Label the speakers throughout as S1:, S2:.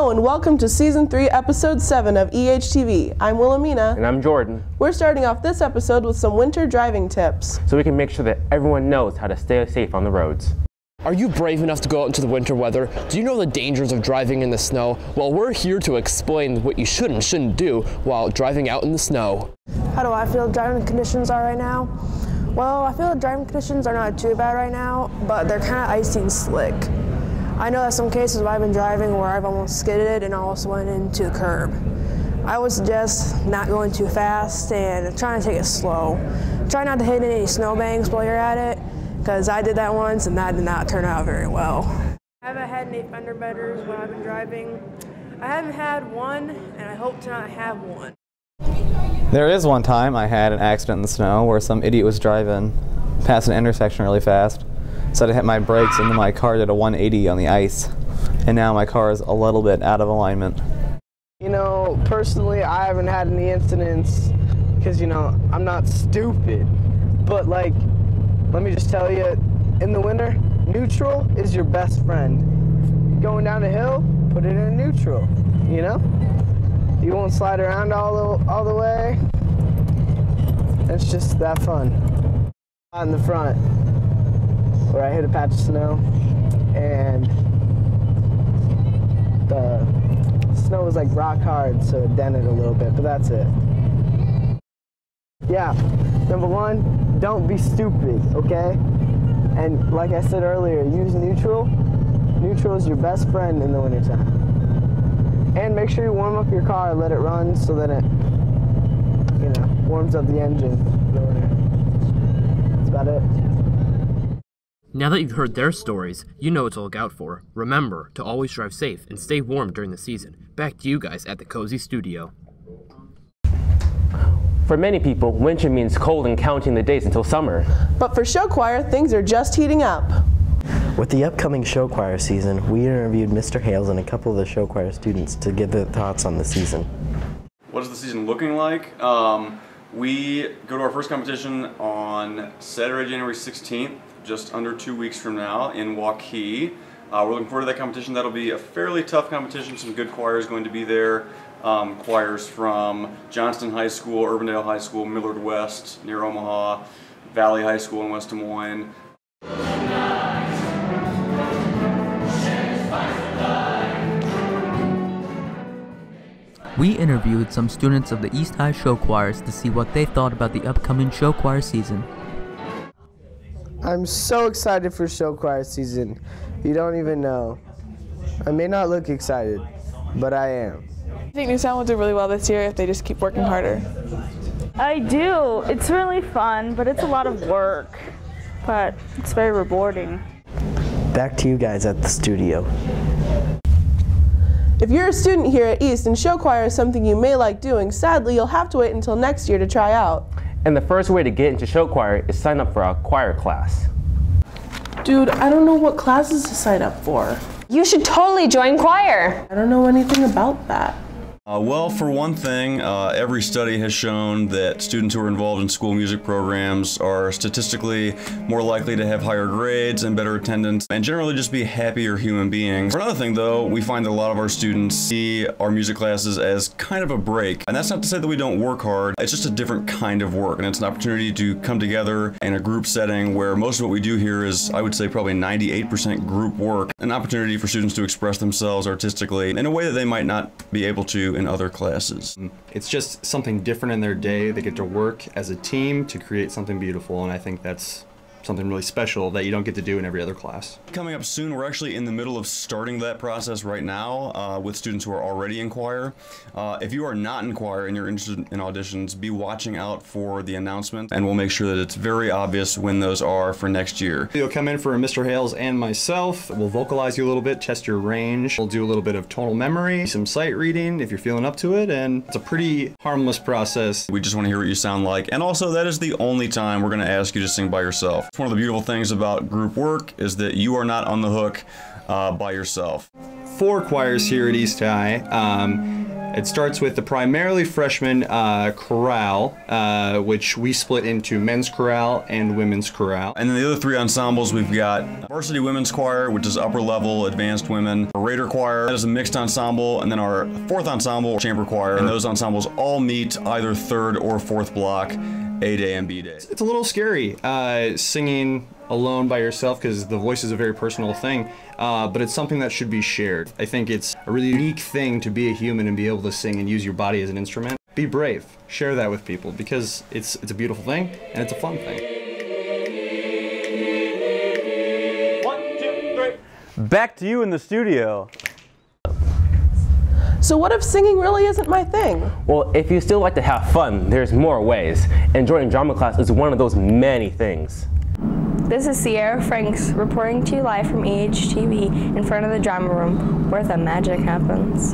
S1: Hello and welcome to Season 3, Episode 7 of EHTV. I'm Wilhelmina.
S2: And I'm Jordan.
S1: We're starting off this episode with some winter driving tips,
S2: so we can make sure that everyone knows how to stay safe on the roads.
S3: Are you brave enough to go out into the winter weather? Do you know the dangers of driving in the snow? Well, we're here to explain what you should and shouldn't do while driving out in the snow.
S4: How do I feel driving conditions are right now? Well, I feel the driving conditions are not too bad right now, but they're kind of icy and slick. I know that some cases where I've been driving where I've almost skidded and almost went into the curb. I would suggest not going too fast and trying to take it slow. Try not to hit any snowbanks while you're at it, because I did that once and that did not turn out very well. I haven't had any fender benders when I've been driving. I haven't had one, and I hope to not have one.
S5: There is one time I had an accident in the snow where some idiot was driving past an intersection really fast. So I hit my brakes and then my car did a 180 on the ice. And now my car is a little bit out of alignment.
S6: You know, personally, I haven't had any incidents because, you know, I'm not stupid. But, like, let me just tell you, in the winter, neutral is your best friend. Going down a hill, put it in neutral, you know? You won't slide around all the way. It's just that fun. On the front, where I hit a patch of snow, and the snow was like rock hard, so it dented a little bit, but that's it. Yeah, number one, don't be stupid, okay? And like I said earlier, use neutral. Neutral is your best friend in the wintertime. And make sure you warm up your car, let it run so that it, you know, warms up the engine for the winter. That's about it.
S3: Now that you've heard their stories, you know what to look out for. Remember to always drive safe and stay warm during the season. Back to you guys at the Cozy Studio.
S2: For many people, winter means cold and counting the days until summer.
S1: But for show choir, things are just heating up.
S7: With the upcoming show choir season, we interviewed Mr. Hales and a couple of the show choir students to give their thoughts on the season.
S8: What is the season looking like? We go to our first competition on Saturday, January 16th, just under 2 weeks from now in Waukee. We're looking forward to that competition. That'll be a fairly tough competition. Some good choirs going to be there. Choirs from Johnston High School, Urbandale High School, Millard West near Omaha, Valley High School in West Des Moines.
S9: We interviewed some students of the East High show choirs to see what they thought about the upcoming show choir season.
S6: I'm so excited for show choir season. You don't even know. I may not look excited, but I am.
S10: I think New Sound will do really well this year if they just keep working harder.
S11: I do. It's really fun, but it's a lot of work. But it's very rewarding.
S7: Back to you guys at the studio.
S1: If you're a student here at East and show choir is something you may like doing, sadly you'll have to wait until next year to try out.
S2: And the first way to get into show choir is sign up for a choir class.
S1: Dude, I don't know what classes to sign up for.
S12: You should totally join choir.
S1: I don't know anything about that.
S8: Well, for one thing, every study has shown that students who are involved in school music programs are statistically more likely to have higher grades and better attendance and generally just be happier human beings. For another thing, though, we find that a lot of our students see our music classes as kind of a break. And that's not to say that we don't work hard. It's just a different kind of work, and it's an opportunity to come together in a group setting where most of what we do here is, I would say, probably 98% group work. An opportunity for students to express themselves artistically in a way that they might not be able to in other classes.
S13: It's just something different in their day. They get to work as a team to create something beautiful, and I think that's something really special that you don't get to do in every other class.
S8: Coming up soon, we're actually in the middle of starting that process right now with students who are already in choir. If you are not in choir and you're interested in auditions, be watching out for the announcement, and we'll make sure that it's very obvious when those are for next year.
S13: You'll come in for Mr. Hales and myself. We'll vocalize you a little bit, test your range. We'll do a little bit of tonal memory, some sight reading if you're feeling up to it, and it's a pretty harmless process.
S8: We just want to hear what you sound like, and also that is the only time we're going to ask you to sing by yourself. One of the beautiful things about group work is that you are not on the hook by yourself.
S13: 4 choirs here at East High. It starts with the primarily freshman chorale, which we split into men's chorale and women's chorale.
S8: And then the other 3 ensembles, we've got varsity women's choir, which is upper level advanced women, a Raider choir, that is a mixed ensemble, and then our 4th ensemble, chamber choir, and those ensembles all meet either 3rd or 4th block, A day and B day.
S13: It's a little scary singing alone by yourself because the voice is a very personal thing, but it's something that should be shared. I think it's a really unique thing to be a human and be able to sing and use your body as an instrument. Be brave. Share that with people because it's a beautiful thing and it's a fun thing.
S2: 1, 2, 3. Back to you in the studio.
S1: So what if singing really isn't my thing?
S2: Well, if you still like to have fun, there's more ways. And joining drama class is one of those many things.
S14: This is Sierra Franks reporting to you live from EHTV in front of the drama room where the magic happens.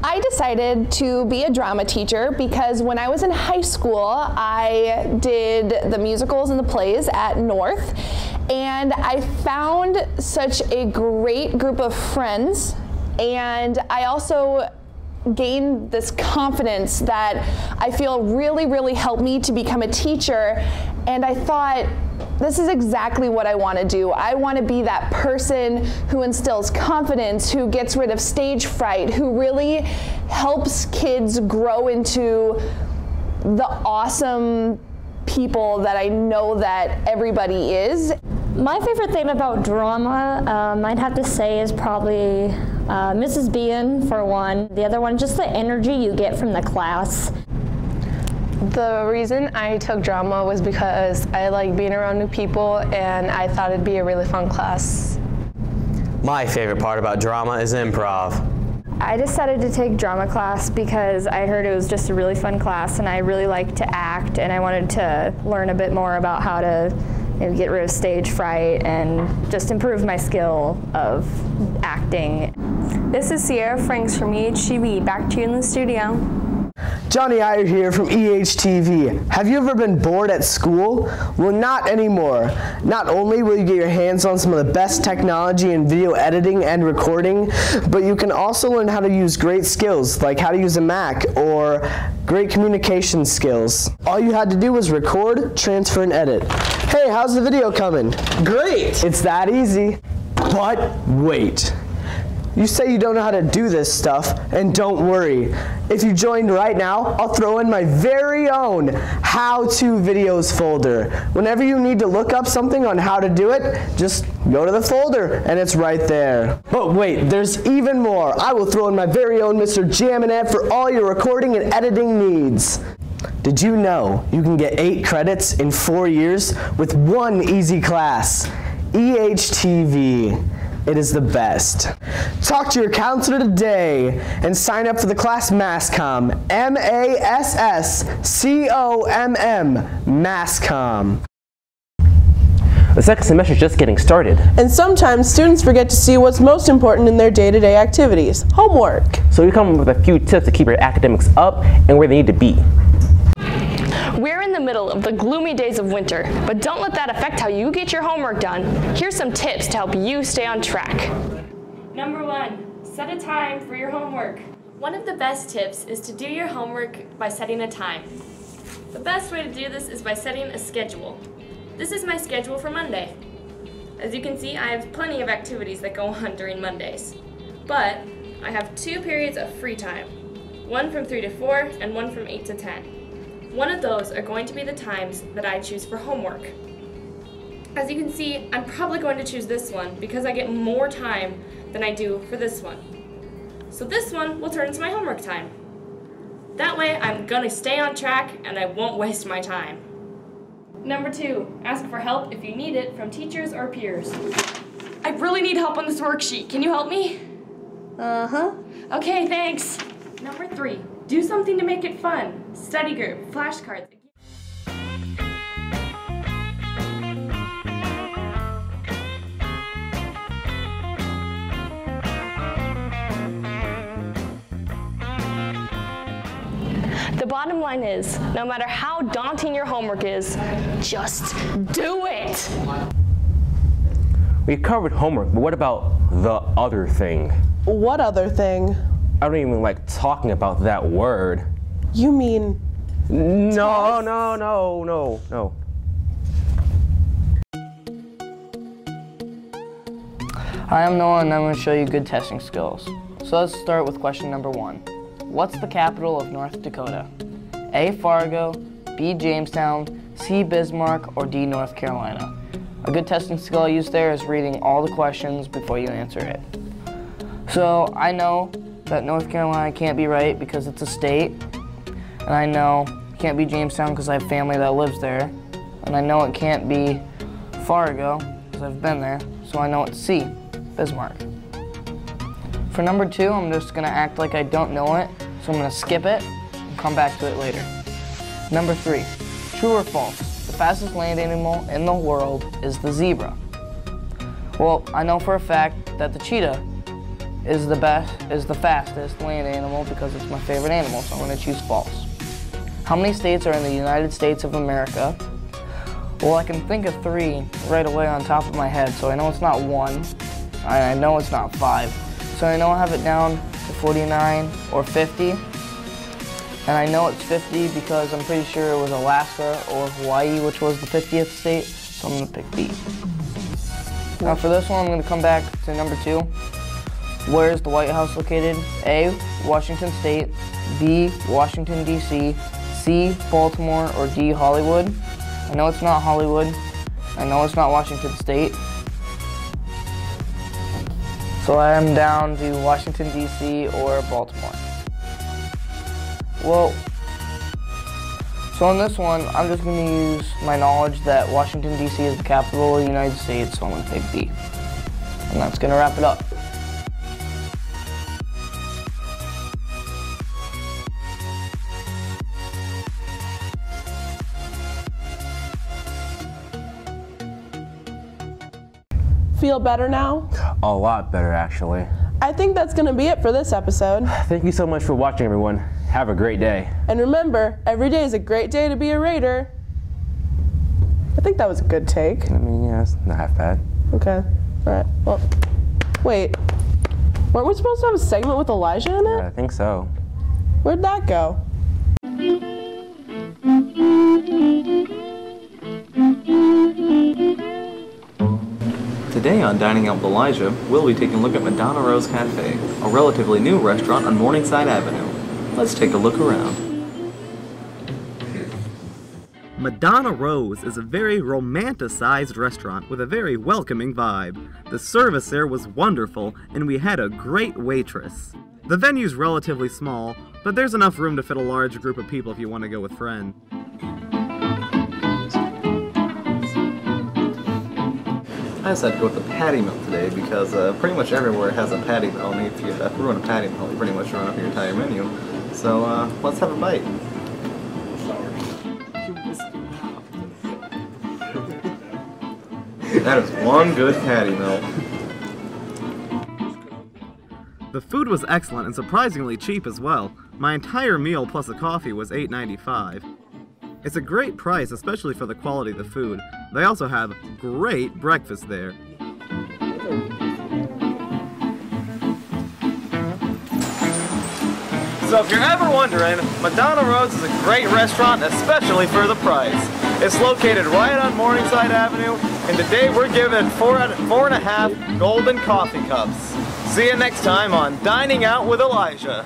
S15: I decided to be a drama teacher because when I was in high school, I did the musicals and the plays at North, and I found such a great group of friends, and I also gained this confidence that I feel really helped me to become a teacher. And I thought, this is exactly what I want to do. I want to be that person who instills confidence, who gets rid of stage fright, who really helps kids grow into the awesome people that I know that everybody is.
S16: My favorite thing about drama, I'd have to say, is probably Mrs. Bean, for one. The other one, just the energy you get from the class.
S4: The reason I took drama was because I like being around new people and I thought it'd be a really fun class.
S3: My favorite part about drama is improv.
S17: I decided to take drama class because I heard it was just a really fun class and I really like to act and I wanted to learn a bit more about how to get rid of stage fright and just improve my skill of acting.
S14: This is Sierra Franks from EHTV. Back to you in the studio.
S6: Johnny Iyer here from EHTV. Have you ever been bored at school? Well, not anymore. Not only will you get your hands on some of the best technology in video editing and recording, but you can also learn how to use great skills like how to use a Mac or great communication skills. All you had to do was record, transfer, and edit. Hey, how's the video coming? Great! It's that easy. But wait. You say you don't know how to do this stuff, and don't worry. If you joined right now, I'll throw in my very own how-to videos folder. Whenever you need to look up something on how to do it, just go to the folder, and it's right there. But wait, there's even more. I will throw in my very own Mr. Jaminet for all your recording and editing needs. Did you know you can get 8 credits in 4 years with one easy class? EHTV. It is the best. Talk to your counselor today and sign up for the class MASSCOM. M-A-S-S-C-O-M-M. MASSCOM.
S2: The second semester is just getting started.
S1: And sometimes students forget to see what's most important in their day-to-day activities, homework.
S2: So we come up with a few tips to keep your academics up and where they need to be.
S18: We're in the middle of the gloomy days of winter, but don't let that affect how you get your homework done. Here's some tips to help you stay on track.
S19: Number 1, set a time for your homework. One of the best tips is to do your homework by setting a time. The best way to do this is by setting a schedule. This is my schedule for Monday. As you can see, I have plenty of activities that go on during Mondays. But I have 2 periods of free time, one from 3 to 4 and one from 8 to 10. One of those are going to be the times that I choose for homework. As you can see, I'm probably going to choose this one because I get more time than I do for this one. So this one will turn into my homework time. That way I'm gonna stay on track and I won't waste my time. Number 2, ask for help if you need it from teachers or peers. I really need help on this worksheet. Can you help me?
S18: Uh-huh.
S19: Okay, thanks. Number 3, do something to make it fun. Study group, flashcards.
S18: The bottom line is, no matter how daunting your homework is, just do it!
S2: We covered homework, but what about the other thing?
S1: What other thing?
S2: I don't even like talking about that word.
S1: You mean...
S2: No.
S6: Hi, I'm Noah, and I'm going to show you good testing skills. So let's start with question number 1. What's the capital of North Dakota? A, Fargo, B, Jamestown, C, Bismarck, or D, North Carolina? A good testing skill I use there is reading all the questions before you answer it. So I know that North Carolina can't be right because it's a state, and I know it can't be Jamestown because I have family that lives there, and I know it can't be Fargo because I've been there, so I know it's C, Bismarck. For number 2, I'm just going to act like I don't know it, so I'm going to skip it and come back to it later. Number 3, true or false? The fastest land animal in the world is the zebra. Well, I know for a fact that the cheetah is the fastest land animal because it's my favorite animal, so I'm going to choose false. How many states are in the United States of America? Well, I can think of 3 right away on top of my head, so I know it's not 1, I know it's not 5, so I know I have it down to 49 or 50. And I know it's 50 because I'm pretty sure it was Alaska or Hawaii, which was the 50th state, so I'm going to pick B. Now for this one, I'm going to come back to number 2. Where is the White House located? A, Washington State, B, Washington, D.C., C, Baltimore, or D, Hollywood? I know it's not Hollywood. I know it's not Washington State. So I am down to Washington, D.C. or Baltimore. Well, so on this one, I'm just going to use my knowledge that Washington, D.C. is the capital of the United States, so I'm going to pick B. And that's going to wrap it up.
S1: Feel better now?
S2: A lot better, actually.
S1: I think that's going to be it for this episode.
S2: Thank you so much for watching, everyone. Have a great day.
S1: And remember, every day is a great day to be a Raider. I think that was a good take.
S2: I mean, yeah, it's not half bad.
S1: Okay. All right. Well, wait. Weren't we supposed to have a segment with Elijah in it?
S2: Yeah, I think so.
S1: Where'd that go?
S5: Today on Dining Out with Elijah, we'll be taking a look at Madonna Rose Cafe, a relatively new restaurant on Morningside Avenue. Let's take a look around.
S20: Madonna Rose is a very romanticized restaurant with a very welcoming vibe. The service there was wonderful, and we had a great waitress. The venue's relatively small, but there's enough room to fit a large group of people if you want to go with friends.
S5: I decided to go with the patty melt today because pretty much everywhere has a patty melt, and if you ruin a patty melt, you pretty much run up your entire menu. So let's have a bite. That is one good patty melt.
S20: The food was excellent and surprisingly cheap as well. My entire meal plus a coffee was $8.95. It's a great price, especially for the quality of the food. They also have great breakfast there.
S21: So if you're ever wondering, Madonna Rose is a great restaurant, especially for the price. It's located right on Morningside Avenue, and today we're giving 4.5 golden coffee cups. See you next time on Dining Out with Elijah.